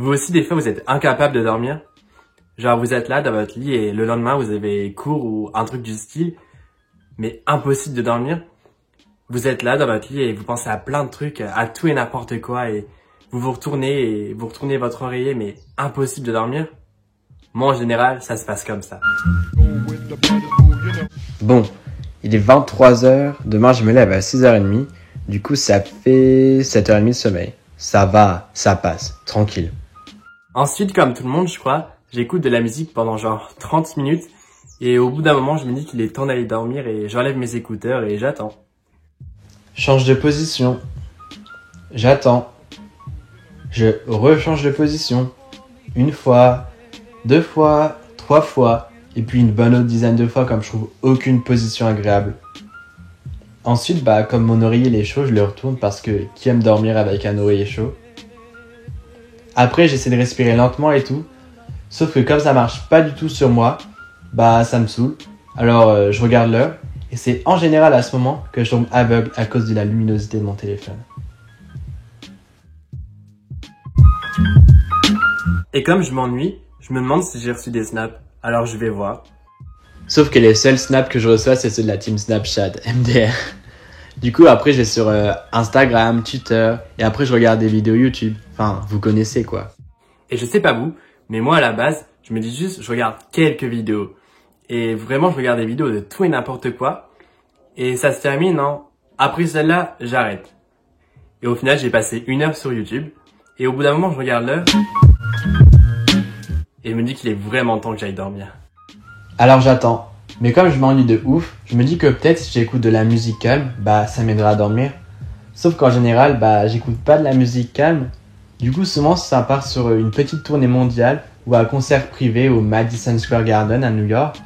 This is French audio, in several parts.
Vous aussi, des fois, vous êtes incapable de dormir? Genre, vous êtes là dans votre lit et le lendemain, vous avez cours ou un truc du style, mais impossible de dormir. Vous êtes là dans votre lit et vous pensez à plein de trucs, à tout et n'importe quoi et vous retournez votre oreiller, mais impossible de dormir. Moi, en général, ça se passe comme ça. Bon, il est 23h, demain je me lève à 6h30, du coup ça fait 7h30 de sommeil. Ça va, ça passe, tranquille. Ensuite, comme tout le monde, je crois, j'écoute de la musique pendant genre 30 minutes et au bout d'un moment, je me dis qu'il est temps d'aller dormir et j'enlève mes écouteurs et j'attends. Change de position. J'attends. Je rechange de position. Une fois, 2 fois, 3 fois, et puis une bonne autre dizaine de fois comme je trouve aucune position agréable. Ensuite, comme mon oreiller il est chaud, je le retourne parce que qui aime dormir avec un oreiller chaud? Après, j'essaie de respirer lentement et tout, sauf que comme ça marche pas du tout sur moi, ça me saoule. Alors, je regarde l'heure, et c'est en général à ce moment que je tombe aveugle à cause de la luminosité de mon téléphone. Et comme je m'ennuie, je me demande si j'ai reçu des snaps. Alors je vais voir. Sauf que les seuls snaps que je reçois, c'est ceux de la team Snapchat, MDR. Du coup, après, je vais sur Instagram, Twitter, et après, je regarde des vidéos YouTube. Enfin, vous connaissez quoi. Et je sais pas vous, mais moi à la base, je me dis juste, je regarde quelques vidéos. Et vraiment, je regarde des vidéos de tout et n'importe quoi. Et ça se termine en, après celle-là, j'arrête. Et au final, j'ai passé 1 heure sur YouTube. Et au bout d'un moment, je regarde l'heure. Et je me dis qu'il est vraiment temps que j'aille dormir. Alors j'attends. Mais comme je m'ennuie de ouf, je me dis que peut-être si j'écoute de la musique calme, ça m'aidera à dormir. Sauf qu'en général, j'écoute pas de la musique calme. Du coup, souvent, ça part sur une petite tournée mondiale ou un concert privé au Madison Square Garden à New York.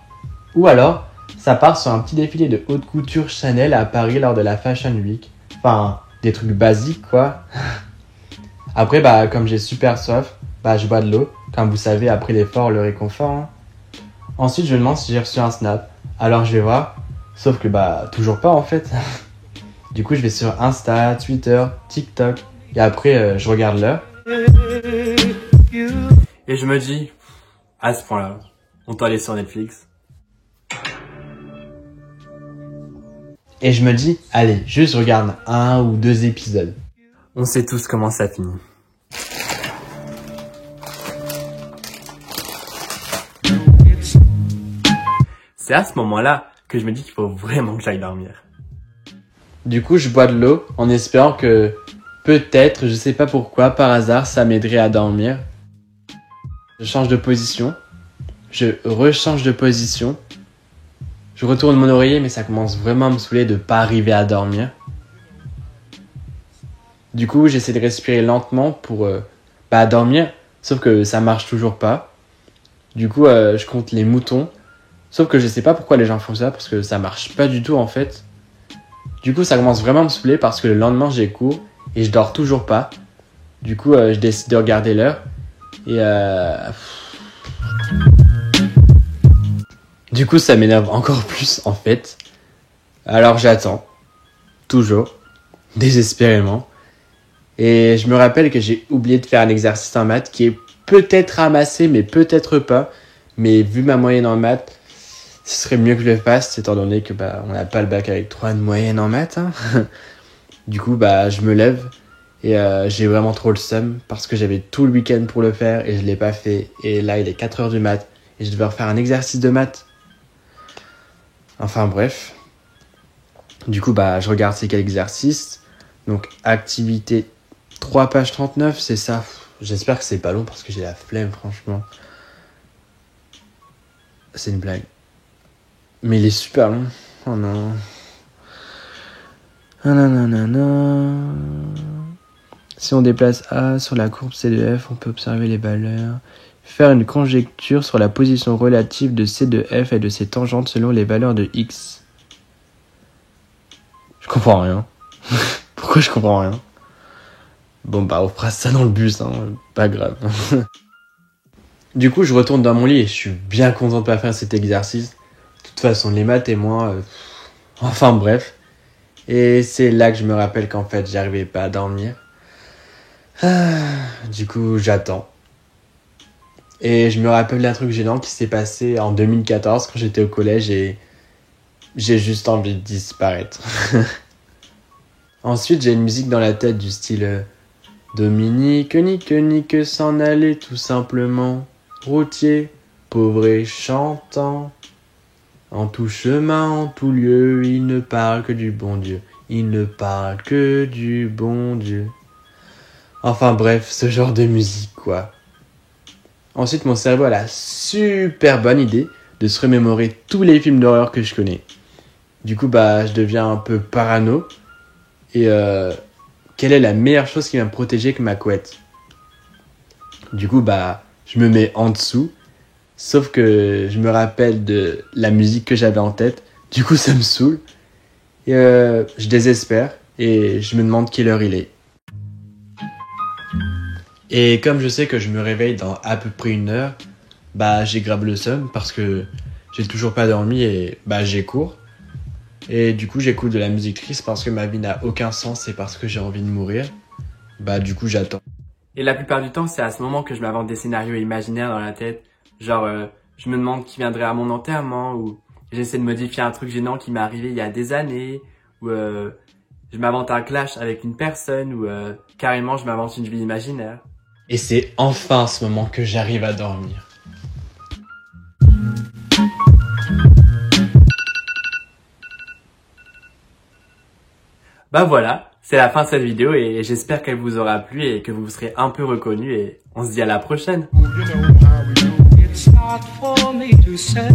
Ou alors, ça part sur un petit défilé de haute couture Chanel à Paris lors de la Fashion Week. Enfin, des trucs basiques quoi. Après, comme j'ai super soif, je bois de l'eau. Comme vous savez, après l'effort, le réconfort. Hein. Ensuite, je me demande si j'ai reçu un snap. Alors, je vais voir. Sauf que, toujours pas en fait. Du coup, je vais sur Insta, Twitter, TikTok. Et après, je regarde l'heure. Et je me dis, à ce point-là, on doit aller sur Netflix. Et je me dis, allez, juste je regarde 1 ou 2 épisodes. On sait tous comment ça finit. C'est à ce moment-là que je me dis qu'il faut vraiment que j'aille dormir. Du coup, je bois de l'eau en espérant que peut-être, je sais pas pourquoi, par hasard, ça m'aiderait à dormir. Je change de position. Je rechange de position. Je retourne mon oreiller, mais ça commence vraiment à me saouler de pas arriver à dormir. Du coup, j'essaie de respirer lentement pour dormir, sauf que ça marche toujours pas. Du coup, je compte les moutons. Sauf que je sais pas pourquoi les gens font ça, parce que ça marche pas du tout en fait. Du coup, ça commence vraiment à me saouler parce que le lendemain, j'ai cours et je dors toujours pas. Du coup, je décide de regarder l'heure. Et du coup, ça m'énerve encore plus en fait. Alors j'attends. Toujours. Désespérément. Et je me rappelle que j'ai oublié de faire un exercice en maths qui est peut-être ramassé, mais peut-être pas. Mais vu ma moyenne en maths, ce serait mieux que je le fasse, étant donné que on n'a pas le bac avec 3 de moyenne en maths. Hein. Du coup, je me lève et j'ai vraiment trop le seum parce que j'avais tout le week-end pour le faire et je l'ai pas fait. Et là, il est 4h du mat et je devais refaire un exercice de maths. Enfin bref. Du coup, je regarde c'est quel exercice. Donc, activité 3 pages 39, c'est ça. J'espère que c'est pas long parce que j'ai la flemme, franchement. C'est une blague. Mais il est super long. Oh non. Ah nanana. Si on déplace A sur la courbe C de F, on peut observer les valeurs. Faire une conjecture sur la position relative de C de F et de ses tangentes selon les valeurs de X. Je comprends rien. Pourquoi je comprends rien? Bon on fera ça dans le bus, hein. Pas grave. Du coup, je retourne dans mon lit et je suis bien content de pas faire cet exercice. De toute façon, les maths et moi... Enfin bref. Et c'est là que je me rappelle qu'en fait, j'arrivais pas à dormir. Du coup, j'attends. Et je me rappelle d'un truc gênant qui s'est passé en 2014 quand j'étais au collège et j'ai juste envie de disparaître. Ensuite, j'ai une musique dans la tête du style Dominique, nique, s'en aller tout simplement. Routier, pauvre et chantant. En tout chemin, en tout lieu, il ne parle que du bon Dieu. Il ne parle que du bon Dieu. Enfin bref, ce genre de musique quoi. Ensuite, mon cerveau a la super bonne idée de se remémorer tous les films d'horreur que je connais. Du coup, je deviens un peu parano. Et quelle est la meilleure chose qui va me protéger que ma couette? Du coup, je me mets en dessous. Sauf que je me rappelle de la musique que j'avais en tête. Du coup, ça me saoule. Et je désespère. Et je me demande quelle heure il est. Et comme je sais que je me réveille dans à peu près 1 heure, j'ai grave le seum parce que j'ai toujours pas dormi et j'ai cours. Et du coup, j'écoute de la musique triste parce que ma vie n'a aucun sens et parce que j'ai envie de mourir. Du coup, j'attends. Et la plupart du temps, c'est à ce moment que je m'invente des scénarios imaginaires dans la tête. Genre, je me demande qui viendrait à mon enterrement, ou j'essaie de modifier un truc gênant qui m'est arrivé il y a des années, ou je m'invente un clash avec une personne, ou carrément je m'invente une vie imaginaire. Et c'est enfin ce moment que j'arrive à dormir. Voilà, c'est la fin de cette vidéo et j'espère qu'elle vous aura plu et que vous serez un peu reconnus et on se dit à la prochaine. It's hard for me to say.